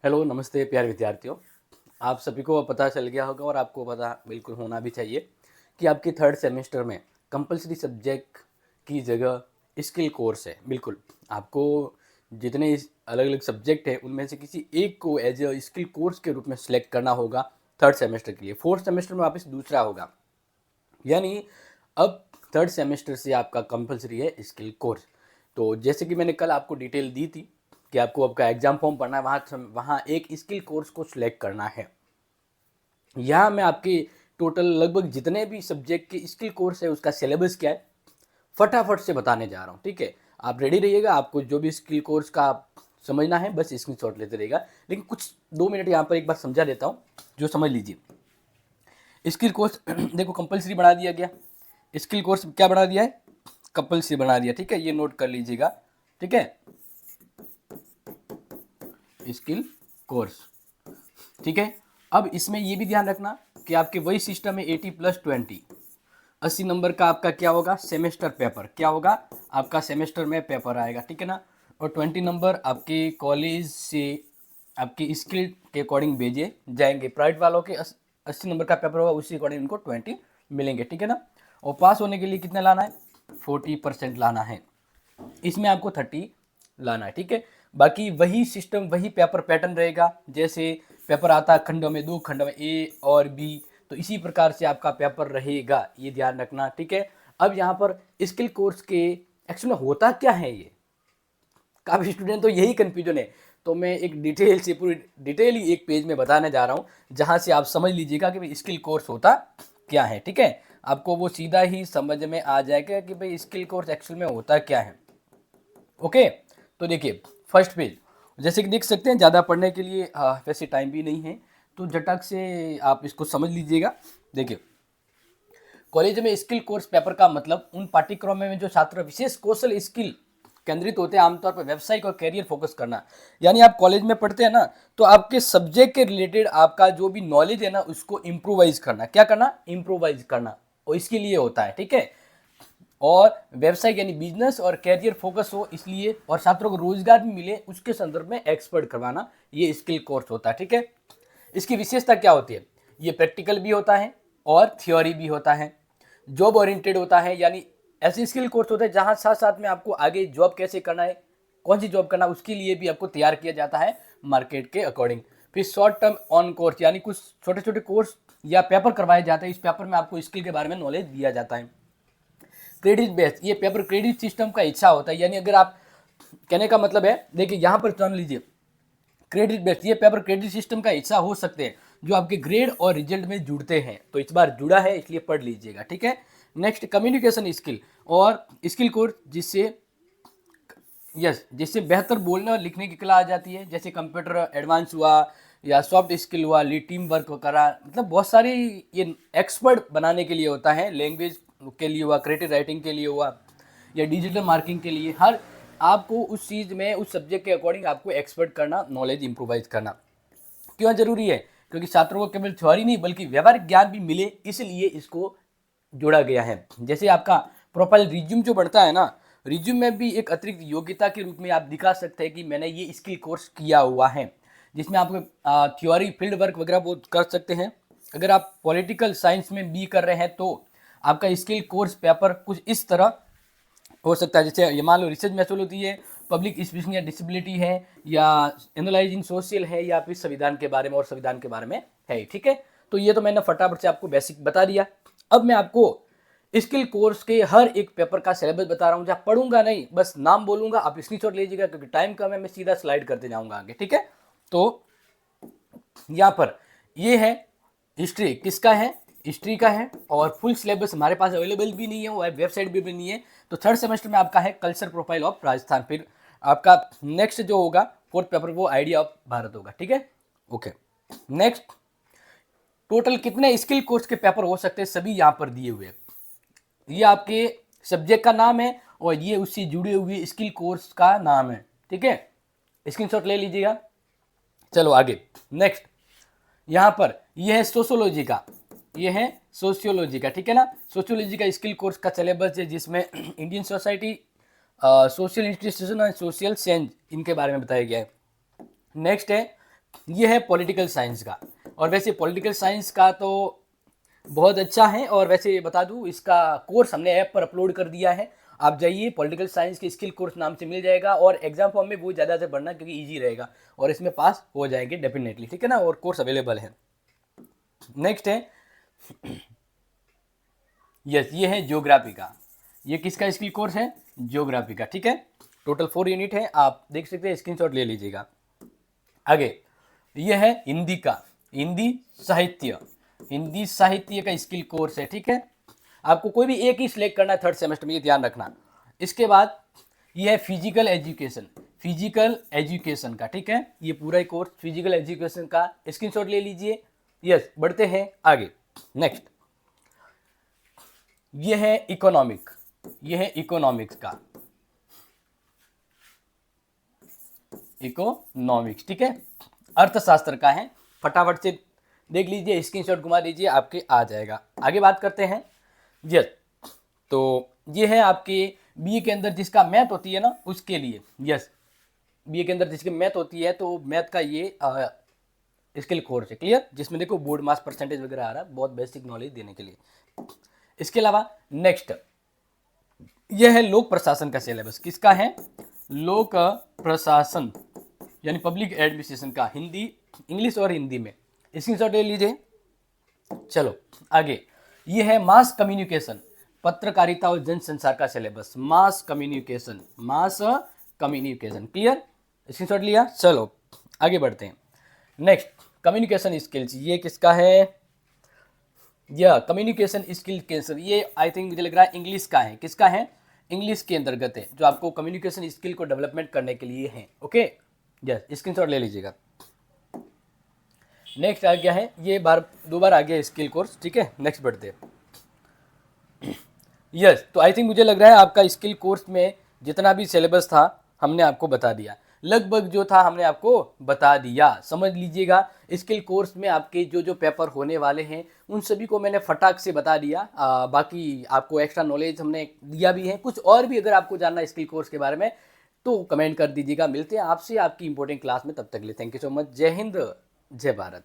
Hello, नमस्ते प्यारे विद्यार्थियों। आप सभी को पता चल गया होगा और आपको पता बिल्कुल होना भी चाहिए कि आपके थर्ड सेमेस्टर में कंपलसरी सब्जेक्ट की जगह स्किल कोर्स है। बिल्कुल, आपको जितने अलग अलग सब्जेक्ट हैं उनमें से किसी एक को एज अ स्किल कोर्स के रूप में सिलेक्ट करना होगा थर्ड सेमेस्टर के लिए। फोर्थ सेमेस्टर में वापस दूसरा होगा, यानी अब थर्ड सेमेस्टर से आपका कंपलसरी है स्किल कोर्स। तो जैसे कि मैंने कल आपको डिटेल दी थी कि आपको आपका एग्जाम फॉर्म भरना है, वहाँ एक स्किल कोर्स को सिलेक्ट करना है। यहाँ मैं आपके टोटल लगभग जितने भी सब्जेक्ट के स्किल कोर्स है उसका सिलेबस क्या है फटाफट से बताने जा रहा हूँ। ठीक है, आप रेडी रहिएगा। आपको जो भी स्किल कोर्स का समझना है बस स्क्रीनशॉट लेते रहेगा, लेकिन कुछ 2 मिनट यहाँ पर एक बार समझा देता हूँ जो समझ लीजिए। स्किल कोर्स देखो कंपलसरी बना दिया गया। स्किल कोर्स क्या बना दिया है? कंपलसरी बना दिया। ठीक है, ये नोट कर लीजिएगा। ठीक है, स्किल कोर्स। ठीक है, अब इसमें ये भी ध्यान रखना कि आपके वही सिस्टम है 80+20, 80 नंबर का आपका क्या होगा? Semester paper. क्या होगा? आपका सेमेस्टर में पेपर आएगा। ठीक है ना, और 20 नंबर आपके कॉलेज से आपकी स्किल के अकॉर्डिंग भेजे जाएंगे। प्राइवेट वालों के 80 नंबर का पेपर होगा, उसी अकॉर्डिंग उनको 20 मिलेंगे। ठीक है ना, और पास होने के लिए कितना लाना है? 40% लाना है। इसमें आपको 30 लाना है। ठीक है, बाकी वही सिस्टम वही पेपर पैटर्न रहेगा। जैसे पेपर आता है खंडों में, 2 खंडों में ए और बी, तो इसी प्रकार से आपका पेपर रहेगा, ये ध्यान रखना। ठीक है, अब यहाँ पर स्किल कोर्स के एक्चुअली होता क्या है, ये काफ़ी स्टूडेंट तो यही कन्फ्यूजन है। तो मैं एक डिटेल से पूरी डिटेल ही एक पेज में बताने जा रहा हूँ जहाँ से आप समझ लीजिएगा कि भाई स्किल कोर्स होता क्या है। ठीक है, आपको वो सीधा ही समझ में आ जाएगा कि भाई स्किल कोर्स एक्चुअल में होता क्या है। ओके, तो देखिए फर्स्ट पेज, जैसे कि देख सकते हैं, ज़्यादा पढ़ने के लिए वैसे टाइम भी नहीं है, तो झटक से आप इसको समझ लीजिएगा। देखिए, कॉलेज में स्किल कोर्स पेपर का मतलब उन पाठ्यक्रमों में जो छात्र विशेष कौशल स्किल केंद्रित होते हैं, आमतौर पर व्यवसायिक और कैरियर फोकस करना। यानी आप कॉलेज में पढ़ते हैं ना, तो आपके सब्जेक्ट के रिलेटेड आपका जो भी नॉलेज है ना उसको इम्प्रोवाइज करना। क्या करना? इम्प्रोवाइज करना, और इसके लिए होता है। ठीक है, और व्यवसाय यानी बिजनेस और कैरियर फोकस हो इसलिए, और छात्रों को रोजगार भी मिले उसके संदर्भ में एक्सपर्ट करवाना, ये स्किल कोर्स होता है। ठीक है, इसकी विशेषता क्या होती है? ये प्रैक्टिकल भी होता है और थ्योरी भी होता है, जॉब ओरिएंटेड होता है। यानी ऐसे स्किल कोर्स होता है जहां साथ साथ में आपको आगे जॉब कैसे करना है, कौन सी जॉब करना है, उसके लिए भी आपको तैयार किया जाता है मार्केट के अकॉर्डिंग। फिर शॉर्ट टर्म ऑन कोर्स, यानी कुछ छोटे छोटे कोर्स या पेपर करवाए जाते हैं, इस पेपर में आपको स्किल के बारे में नॉलेज दिया जाता है। क्रेडिट बेस्ड, ये पेपर क्रेडिट सिस्टम का हिस्सा होता है। यानी अगर आप, कहने का मतलब है, देखिए यहाँ पर जान लीजिए, क्रेडिट बेस्ड ये पेपर क्रेडिट सिस्टम का हिस्सा हो सकते हैं जो आपके ग्रेड और रिजल्ट में जुड़ते हैं। तो इस बार जुड़ा है इसलिए पढ़ लीजिएगा। ठीक है, नेक्स्ट कम्युनिकेशन स्किल और स्किल कोर्स, जिससे बेहतर बोलने और लिखने की कला आ जाती है। जैसे कंप्यूटर एडवांस हुआ, या सॉफ्ट स्किल हुआ, टीम वर्क करा, मतलब बहुत सारी ये एक्सपर्ट बनाने के लिए होता है। लैंग्वेज के लिए हुआ, क्रिएटिव राइटिंग के लिए हुआ, या डिजिटल मार्केटिंग के लिए। हर आपको उस चीज़ में उस सब्जेक्ट के अकॉर्डिंग आपको एक्सपर्ट करना, नॉलेज इंप्रोवाइज करना क्यों जरूरी है? क्योंकि छात्रों को केवल थ्योरी नहीं बल्कि व्यवहारिक ज्ञान भी मिले, इसलिए इसको जोड़ा गया है। जैसे आपका प्रोफाइल रिज्यूम जो बढ़ता है ना, रिज्यूम में भी एक अतिरिक्त योग्यता के रूप में आप दिखा सकते हैं कि मैंने ये स्किल कोर्स किया हुआ है, जिसमें आपको थ्योरी फील्ड वर्क वगैरह वो कर सकते हैं। अगर आप पॉलिटिकल साइंस में बी कर रहे हैं तो आपका स्किल कोर्स पेपर कुछ इस तरह हो सकता है। जैसे ये मान लो रिसर्च मैथोलॉजी है, पब्लिक स्पीकिंग या डिसेबिलिटी है, या एनालाइजिंग सोशल है, या फिर संविधान के बारे में और संविधान के बारे में है। ठीक है, तो ये तो मैंने फटाफट से आपको बेसिक बता दिया। अब मैं आपको स्किल कोर्स के हर एक पेपर का सिलेबस बता रहा हूँ, जहाँ पढ़ूंगा नहीं, बस नाम बोलूंगा, आप स्क्रीनशॉट लीजिएगा क्योंकि टाइम कम है, मैं सीधा स्लाइड करते जाऊंगा आगे। ठीक है, तो यहाँ पर ये है हिस्ट्री, किसका है? हिस्ट्री का है, और फुल सिलेबस हमारे पास अवेलेबल भी नहीं है, वो वेबसाइट भी नहीं है। तो थर्ड सेमेस्टर में आपका है कल्चर प्रोफाइल ऑफ राजस्थान। फिर आपका नेक्स्ट जो होगा फोर्थ पेपर, वो आइडिया ऑफ भारत होगा। ठीक है, ओके। नेक्स्ट, टोटल कितने स्किल कोर्स के पेपर हो सकते हैं, सभी यहाँ पर दिए हुए हैं। ये आपके सब्जेक्ट का नाम है और ये उससे जुड़े हुए स्किल कोर्स का नाम है। ठीक है, स्क्रीनशॉट ले लीजिएगा। चलो आगे, नेक्स्ट, यहाँ पर यह है सोशियोलॉजी का, ये है सोशियोलॉजी का। ठीक है ना, सोशियोलॉजी का स्किल कोर्स का सिलेबस है, जिसमें इंडियन सोसाइटी, सोशल इंस्टीट्यूशन और सोशल चेंज, इनके बारे में बताया गया है। नेक्स्ट है ये है पॉलिटिकल साइंस का। और वैसे पॉलिटिकल साइंस का तो बहुत अच्छा है, और वैसे बता दूं इसका कोर्स हमने ऐप पर अपलोड कर दिया है, आप जाइए पॉलिटिकल साइंस के स्किल कोर्स नाम से मिल जाएगा, और एग्जाम फॉर्म में वो ज़्यादा से बढ़ना क्योंकि इजी रहेगा और इसमें पास हो जाएंगे डेफिनेटली, ठीक है ना, और कोर्स अवेलेबल है। नेक्स्ट है यस, ये है ज्योग्राफी का। ये किसका स्किल कोर्स है? ज्योग्राफी का, ठीक है। टोटल 4 यूनिट है, आप देख सकते हैं, स्क्रीनशॉट ले लीजिएगा। आगे ये है हिंदी का, हिंदी साहित्य, हिंदी साहित्य का स्किल कोर्स है, ठीक है। आपको कोई भी एक ही सिलेक्ट करना है थर्ड सेमेस्टर में, ये ध्यान रखना। इसके बाद ये है फिजिकल एजुकेशन, फिजिकल एजुकेशन का, ठीक है। ये पूरा ही कोर्स फिजिकल एजुकेशन का, स्क्रीनशॉट ले लीजिए। यस, बढ़ते हैं आगे। नेक्स्ट ये है इकोनॉमिक, ये है इकोनॉमिक्स का, इकोनॉमिक्स, ठीक है, अर्थशास्त्र का है। फटाफट से देख लीजिए, स्क्रीनशॉट घुमा दीजिए, आपके आ जाएगा। आगे बात करते हैं। यस, तो ये है आपके बीए के अंदर जिसका मैथ होती है ना, उसके लिए। यस, बीए के अंदर जिसकी मैथ होती है, तो मैथ का ये स्किल कोर्स है, क्लियर, जिसमें देखो बोर्ड मास परसेंटेज वगैरह आ रहा है, बहुत बेसिक नॉलेज देने के लिए। इसके अलावा नेक्स्ट यह है लोक प्रशासन का सिलेबस। किसका है? लोक प्रशासन यानी पब्लिक एडमिनिस्ट्रेशन का, हिंदी, इंग्लिश और हिंदी में। स्क्रीनशॉट ले लीजिए। चलो आगे, ये है मास कम्युनिकेशन, पत्रकारिता और जनसंचार का syllabus. Mass communication, mass communication, clear, screenshot लिया। चलो आगे बढ़ते हैं। नेक्स्ट कम्युनिकेशन स्किल्स, ये किसका है? यह कम्युनिकेशन स्किल कैंसर, ये आई थिंक मुझे लग रहा है इंग्लिश का है। किसका है? इंग्लिश के अंतर्गत है, जो आपको कम्युनिकेशन स्किल को डेवलपमेंट करने के लिए है। ओके, यस, स्क्रीनशॉट ले लीजिएगा। नेक्स्ट आ गया है, ये दो बार आ गया स्किल कोर्स, ठीक है। नेक्स्ट बढ़ते हैं। यस, तो आई थिंक मुझे लग रहा है आपका स्किल कोर्स में जितना भी सिलेबस था हमने आपको बता दिया, लगभग जो था हमने आपको बता दिया। समझ लीजिएगा, स्किल कोर्स में आपके जो जो पेपर होने वाले हैं उन सभी को मैंने फटाक से बता दिया। बाकी आपको एक्स्ट्रा नॉलेज हमने दिया भी है। कुछ और भी अगर आपको जानना है स्किल कोर्स के बारे में तो कमेंट कर दीजिएगा। मिलते हैं आपसे आपकी इंपॉर्टेंट क्लास में, तब तक के लिए थैंक यू सो मच। जय हिंद, जय भारत।